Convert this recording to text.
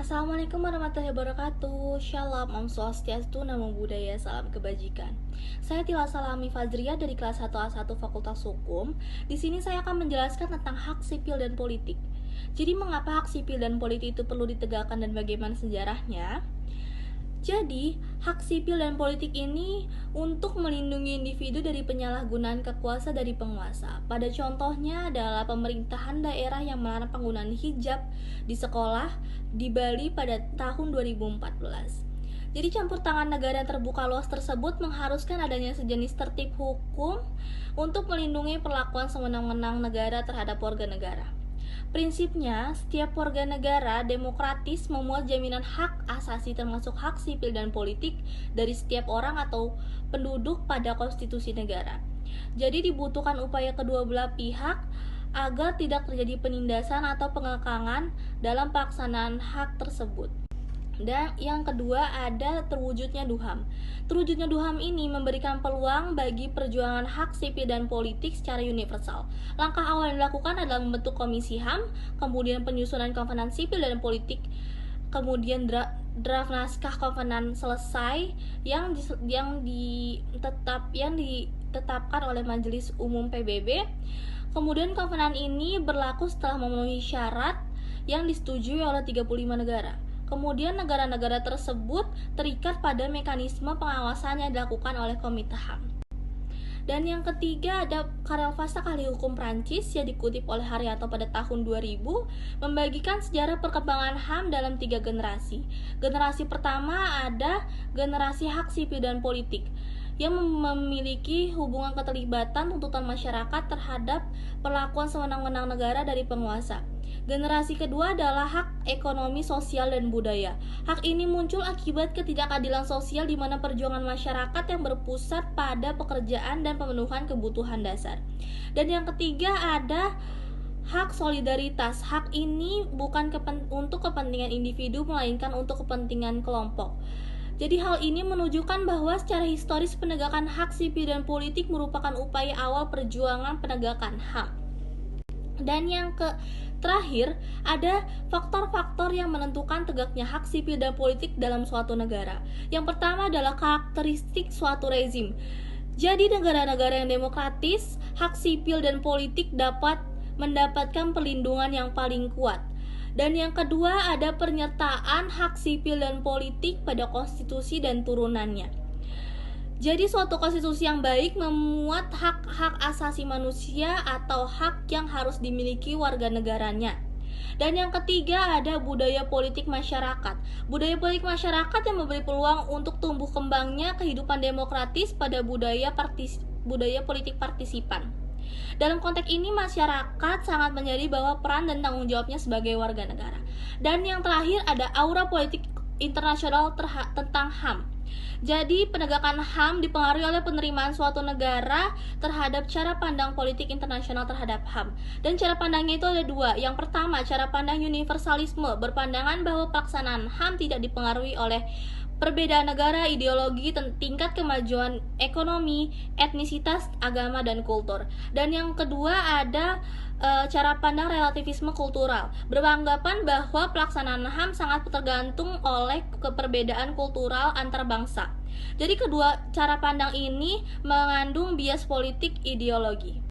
Assalamualaikum warahmatullahi wabarakatuh. Shalom, Om Swastiastu, Namo Buddhaya, salam kebajikan. Saya Tila Salami Fazria dari kelas 1A1 Fakultas Hukum. Di sini saya akan menjelaskan tentang hak sipil dan politik. Jadi mengapa hak sipil dan politik itu perlu ditegakkan dan bagaimana sejarahnya? Jadi, hak sipil dan politik ini untuk melindungi individu dari penyalahgunaan kekuasaan dari penguasa. Pada contohnya adalah pemerintahan daerah yang melarang penggunaan hijab di sekolah di Bali pada tahun 2014. Jadi campur tangan negara terbuka luas tersebut mengharuskan adanya sejenis tertib hukum untuk melindungi perlakuan sewenang-wenang negara terhadap warga negara. Prinsipnya, setiap warga negara demokratis memuat jaminan hak asasi termasuk hak sipil dan politik dari setiap orang atau penduduk pada konstitusi negara. Jadi dibutuhkan upaya kedua belah pihak agar tidak terjadi penindasan atau pengekangan dalam pelaksanaan hak tersebut. Dan yang kedua ada terwujudnya DUHAM. Terwujudnya DUHAM ini memberikan peluang bagi perjuangan hak sipil dan politik secara universal. Langkah awal yang dilakukan adalah membentuk komisi HAM, kemudian penyusunan konvenan sipil dan politik, kemudian draft naskah konvenan selesai yang ditetapkan oleh Majelis Umum PBB. Kemudian konvenan ini berlaku setelah memenuhi syarat yang disetujui oleh 35 negara. Kemudian negara-negara tersebut terikat pada mekanisme pengawasan yang dilakukan oleh Komite HAM. Dan yang ketiga ada Karel Vassak, ahli hukum Prancis yang dikutip oleh Haryanto pada tahun 2000, membagikan sejarah perkembangan HAM dalam 3 generasi. Generasi pertama ada generasi hak sipil dan politik yang memiliki hubungan keterlibatan tuntutan masyarakat terhadap perlakuan sewenang-wenang negara dari penguasa. Generasi kedua adalah hak ekonomi, sosial, dan budaya. Hak ini muncul akibat ketidakadilan sosial di mana perjuangan masyarakat yang berpusat pada pekerjaan dan pemenuhan kebutuhan dasar. Dan yang ketiga ada hak solidaritas. Hak ini bukan untuk kepentingan individu melainkan untuk kepentingan kelompok. Jadi hal ini menunjukkan bahwa secara historis penegakan hak sipil dan politik merupakan upaya awal perjuangan penegakan HAM. Dan yang terakhir, ada faktor-faktor yang menentukan tegaknya hak sipil dan politik dalam suatu negara. Yang pertama adalah karakteristik suatu rezim. Jadi negara-negara yang demokratis, hak sipil dan politik dapat mendapatkan perlindungan yang paling kuat. Dan yang kedua ada penyertaan hak sipil dan politik pada konstitusi dan turunannya. Jadi suatu konstitusi yang baik memuat hak-hak asasi manusia atau hak yang harus dimiliki warga negaranya. Dan yang ketiga ada budaya politik masyarakat. Budaya politik masyarakat yang memberi peluang untuk tumbuh kembangnya kehidupan demokratis pada budaya politik partisipan. Dalam konteks ini masyarakat sangat menyadari bahwa peran dan tanggung jawabnya sebagai warga negara. Dan yang terakhir ada aura politik internasional tentang HAM. Jadi penegakan HAM dipengaruhi oleh penerimaan suatu negara terhadap cara pandang politik internasional terhadap HAM. Dan cara pandangnya itu ada 2. Yang pertama, cara pandang universalisme, berpandangan bahwa pelaksanaan HAM tidak dipengaruhi oleh perbedaan negara, ideologi, tingkat kemajuan ekonomi, etnisitas, agama, dan kultur. Dan yang kedua ada cara pandang relativisme kultural, beranggapan bahwa pelaksanaan HAM sangat tergantung oleh keperbedaan kultural antar bangsa. Jadi kedua cara pandang ini mengandung bias politik ideologi.